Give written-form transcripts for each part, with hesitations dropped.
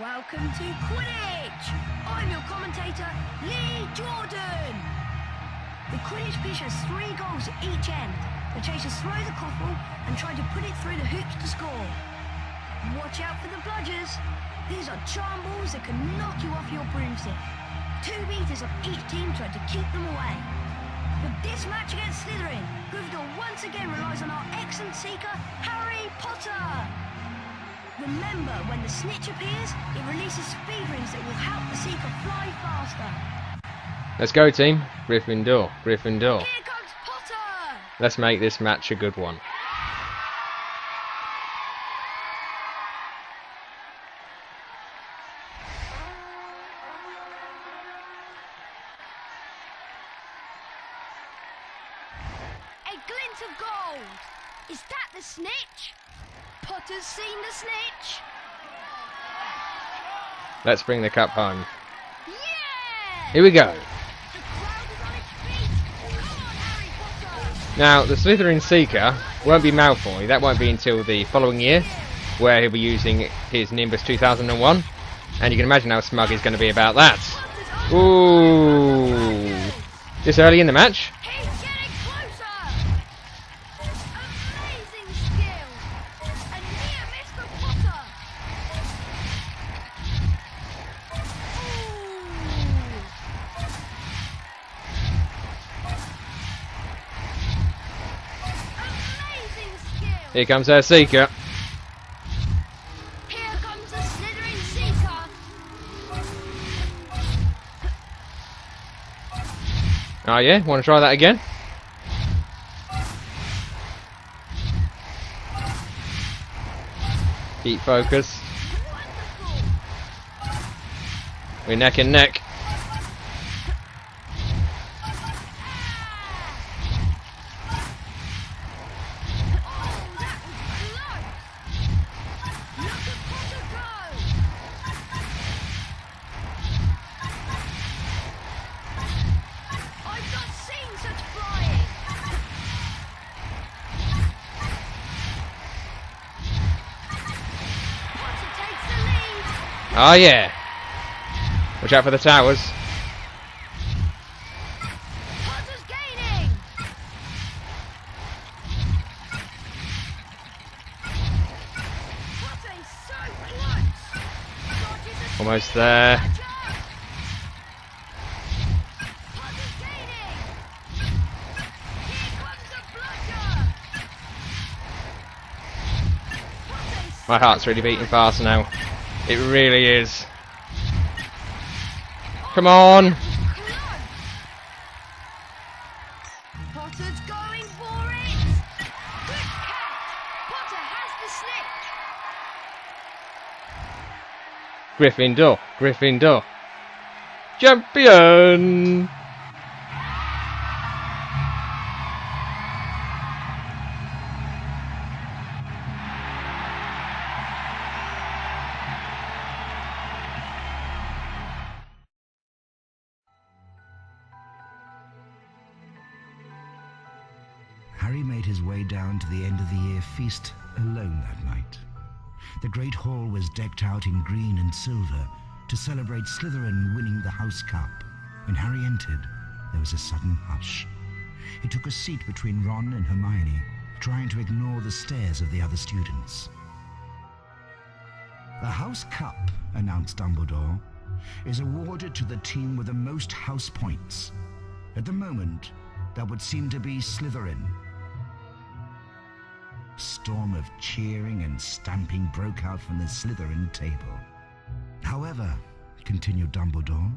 Welcome to Quidditch! I'm your commentator, Lee Jordan! The Quidditch pitch has 3 goals at each end. The chasers throw the quaffle and try to put it through the hoops to score. Watch out for the bludgers. These are charm balls that can knock you off your broomstick. 2 beaters of each team try to keep them away. For this match against Slytherin, Gryffindor once again relies on our excellent seeker, Harry Potter! Remember, when the snitch appears, it releases speed rings that will help the seeker fly faster. Let's go, team. Gryffindor. Gryffindor. Here comes Potter! Let's make this match a good one. A glint of gold! Is that the snitch? Potter's seen the snitch! Let's bring the cup home. Yeah! Here we go. The crowd is on its feet! Come on, Harry Potter! Now, the Slytherin Seeker won't be Malfoy. That won't be until the following year, where he'll be using his Nimbus 2001. And you can imagine how smug he's going to be about that. Ooh! This early in the match? He's getting closer! Amazing skill! A near miss for Potter! Amazing skill! Here comes our Seeker. Here comes the Slytherin Seeker! Oh yeah? Want to try that again? Keep focus. Wonderful! We're neck and neck. Oh, that was close! Look at Potter go! I've not seen such flying! Potter takes the lead! Oh yeah. Watch out for the towers. Potter's gaining! Potter is so close! Dodges a Almost there. bludger! Potter's gaining! Here comes the bludger! Potter is My heart's really beating fast now. It really is. Come on. close! Potter's going for it! Good catch! Potter has the snitch! Gryffindor. Gryffindor. Champion. Harry made his way down to the end of the year feast alone that night. The great hall was decked out in green and silver to celebrate Slytherin winning the House Cup. When Harry entered, there was a sudden hush. He took a seat between Ron and Hermione, trying to ignore the stares of the other students. The House Cup, announced Dumbledore, is awarded to the team with the most house points. At the moment, that would seem to be Slytherin. A storm of cheering and stamping broke out from the Slytherin table. However, continued Dumbledore,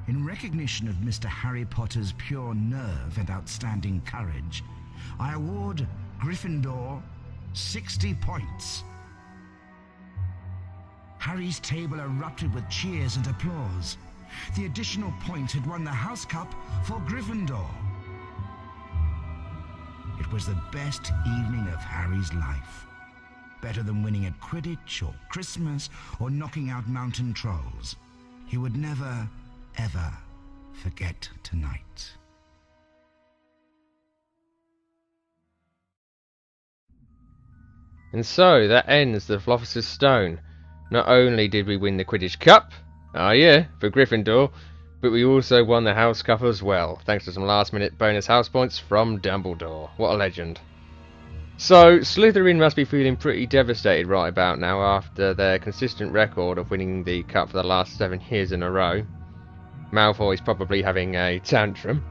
in recognition of Mr. Harry Potter's pure nerve and outstanding courage, I award Gryffindor 60 points. Harry's table erupted with cheers and applause. The additional point had won the House Cup for Gryffindor. It was the best evening of Harry's life. Better than winning at Quidditch or Christmas or knocking out mountain trolls. He would never, ever forget tonight. And so that ends the Philosopher's Stone. not only did we win the Quidditch Cup, oh yeah, for Gryffindor, but we also won the House Cup as well, thanks to some last-minute bonus house points from Dumbledore. What a legend. So, Slytherin must be feeling pretty devastated right about now after their consistent record of winning the Cup for the last 7 years in a row. Malfoy's probably having a tantrum.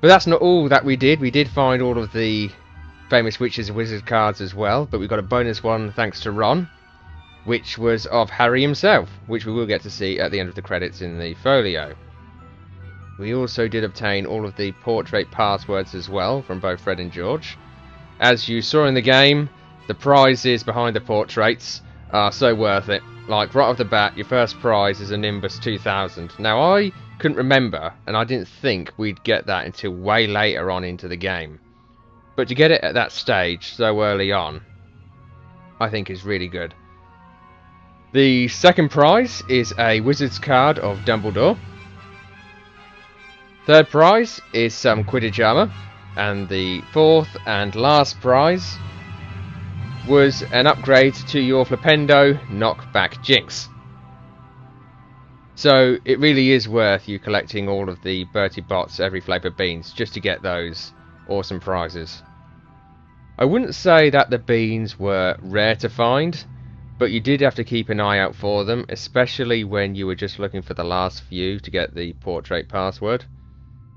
But that's not all that we did. We did find all of the famous Witches and Wizards cards as well, but we got a bonus one thanks to Ron, which was of Harry himself, which we will get to see at the end of the credits in the folio. We also did obtain all of the portrait passwords as well from both Fred and George. As you saw in the game, the prizes behind the portraits are so worth it. Like, right off the bat, your first prize is a Nimbus 2000. Now, I couldn't remember, and I didn't think we'd get that until way later on into the game. But to get it at that stage, so early on, I think is really good. The second prize is a Wizard's card of Dumbledore. Third prize is some Quidditch armour. And the fourth and last prize was an upgrade to your Flipendo Knockback Jinx. So it really is worth you collecting all of the Bertie Bott's every flavour beans just to get those awesome prizes. I wouldn't say that the beans were rare to find, but you did have to keep an eye out for them, especially when you were just looking for the last few to get the portrait password.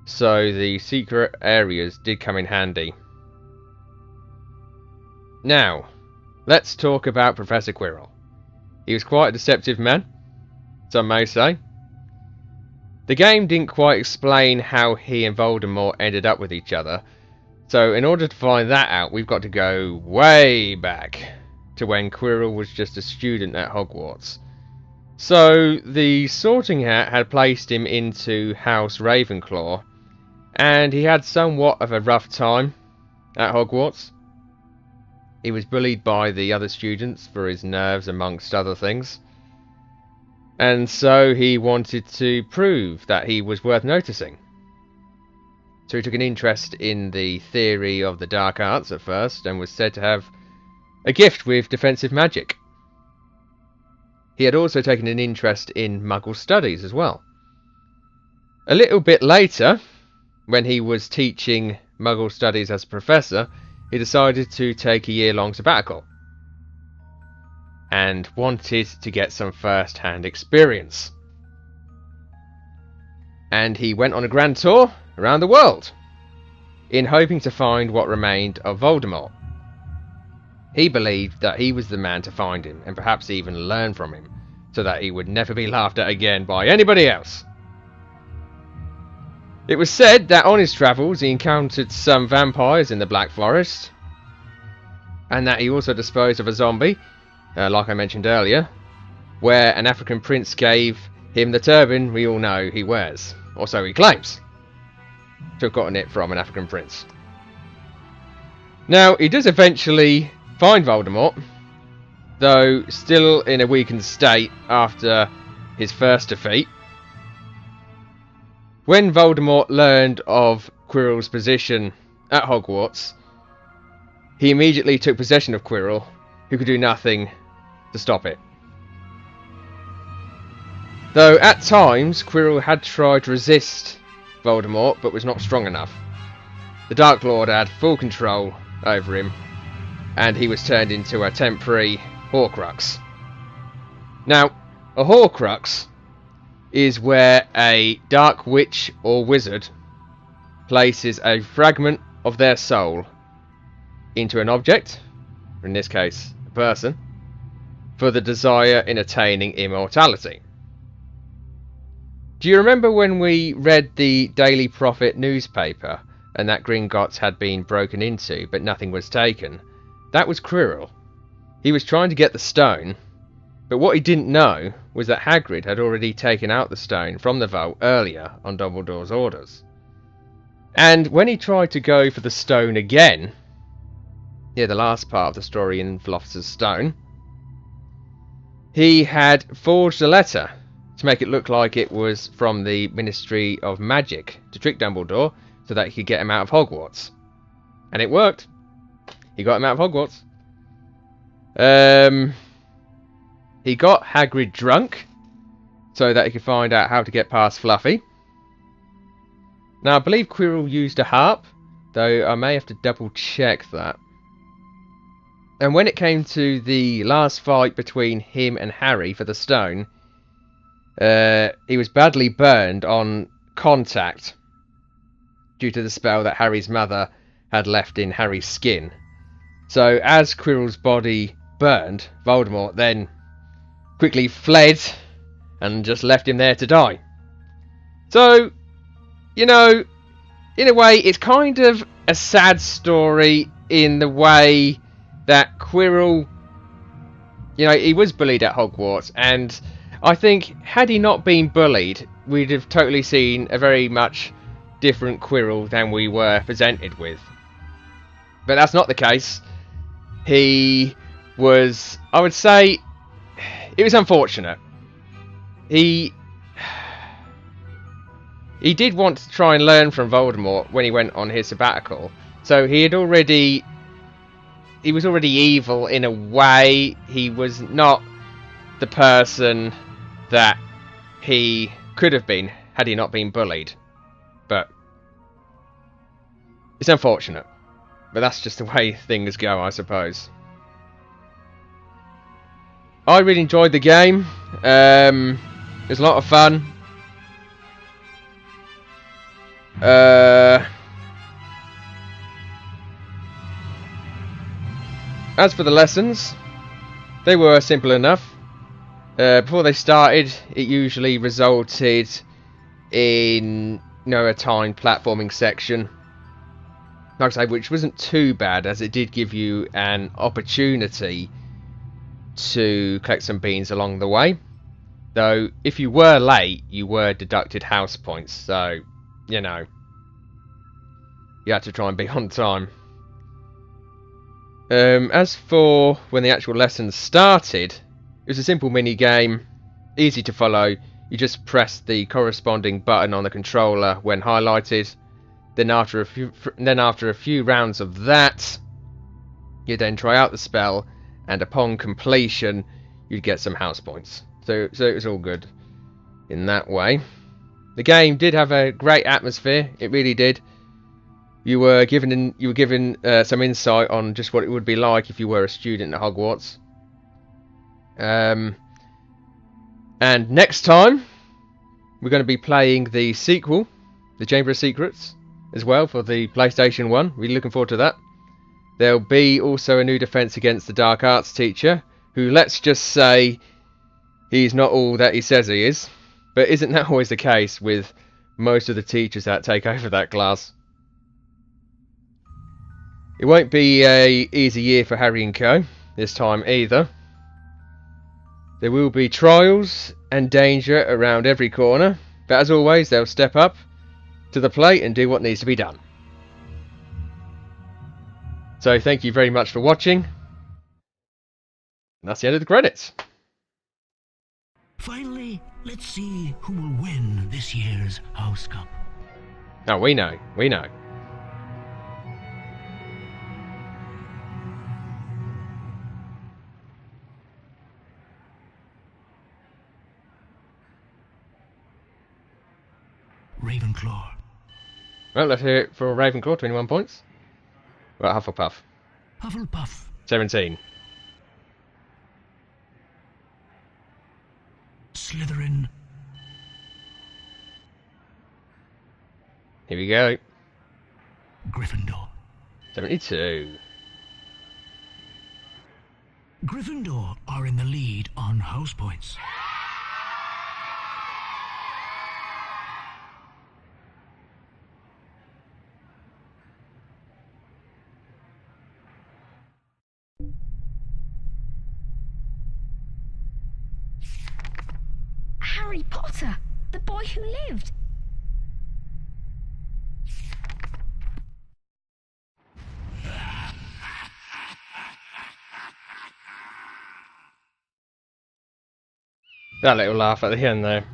So the secret areas did come in handy. Now, let's talk about Professor Quirrell. He was quite a deceptive man, some may say. The game didn't quite explain how he and Voldemort ended up with each other, so in order to find that out, we've got to go way back to when Quirrell was just a student at Hogwarts. So the Sorting Hat had placed him into House Ravenclaw, and he had somewhat of a rough time at Hogwarts. He was bullied by the other students for his nerves, amongst other things. And so he wanted to prove that he was worth noticing. So he took an interest in the theory of the dark arts at first, and was said to have a gift with defensive magic. He had also taken an interest in Muggle studies as well. A little bit later, when he was teaching Muggle studies as a professor, he decided to take a year-long sabbatical and wanted to get some first-hand experience. And he went on a grand tour around the world in hoping to find what remained of Voldemort. He believed that he was the man to find him and perhaps even learn from him, so that he would never be laughed at again by anybody else. It was said that on his travels he encountered some vampires in the Black Forest, and that he also disposed of a zombie, like I mentioned earlier, where an African prince gave him the turban we all know he wears, or so he claims to have gotten it from an African prince. Now, he does eventually find Voldemort, though still in a weakened state after his first defeat. When Voldemort learned of Quirrell's position at Hogwarts, he immediately took possession of Quirrell, who could do nothing to stop it. Though at times Quirrell had tried to resist Voldemort, but was not strong enough. The Dark Lord had full control over him, and he was turned into a temporary Horcrux. Now, a Horcrux is where a dark witch or wizard places a fragment of their soul into an object, or in this case, a person, for the desire in attaining immortality. Do you remember when we read the Daily Prophet newspaper and that Gringotts had been broken into but nothing was taken? That was Quirrell. He was trying to get the stone, but what he didn't know was that Hagrid had already taken out the stone from the vault earlier on Dumbledore's orders. And when he tried to go for the stone again, the last part of the story in Philosopher's Stone, he had forged a letter to make it look like it was from the Ministry of Magic to trick Dumbledore so that he could get him out of Hogwarts. And it worked. He got him out of Hogwarts. he got Hagrid drunk so that he could find out how to get past Fluffy. Now, I believe Quirrell used a harp, though I may have to double check that. And when it came to the last fight between him and Harry for the stone, he was badly burned on contact due to the spell that Harry's mother had left in Harry's skin. So as Quirrell's body burned, Voldemort then quickly fled and just left him there to die. So, you know, in a way, it's kind of a sad story in the way that Quirrell, you know, he was bullied at Hogwarts, and I think had he not been bullied, we'd have totally seen a very much different Quirrell than we were presented with. But that's not the case. He was, I would say, it was unfortunate. He did want to try and learn from Voldemort when he went on his sabbatical. So he was already evil in a way. He was not the person that he could have been had he not been bullied. But it's unfortunate. But that's just the way things go, I suppose. I really enjoyed the game. It was a lot of fun. As for the lessons, they were simple enough. Before they started, it usually resulted in, you know, a timed platforming section, like I say, which wasn't too bad, as it did give you an opportunity to collect some beans along the way. Though, if you were late, you were deducted house points, so, you know, you had to try and be on time. As for when the actual lessons started, it was a simple mini game, easy to follow. You just press the corresponding button on the controller when highlighted. Then after a few rounds of that, you then try out the spell, and upon completion, you'd get some house points. So it was all good in that way. The game did have a great atmosphere. It really did. You were given some insight on just what it would be like if you were a student at Hogwarts. And next time, we're going to be playing the sequel, The Chamber of Secrets, as well, for the PlayStation 1. Really looking forward to that. There'll be also a new defense against the Dark Arts teacher, who, let's just say, he's not all that he says he is. But isn't that always the case with most of the teachers that take over that class? It won't be an easy year for Harry and Co. this time either. There will be trials and danger around every corner, but as always, they'll step up to the plate and do what needs to be done. So thank you very much for watching. And that's the end of the credits. Finally, let's see who will win this year's House Cup. Oh, we know. We know. Ravenclaw. Well, let's hear it for Ravenclaw, 21 points. Well, Hufflepuff. Hufflepuff. 17. Slytherin. Here we go. Gryffindor. 72. Gryffindor are in the lead on house points. Harry Potter, the boy who lived. That little laugh at the end there.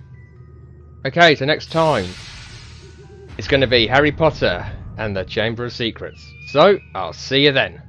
Okay, so next time it's going to be Harry Potter and the Chamber of Secrets. So, I'll see you then.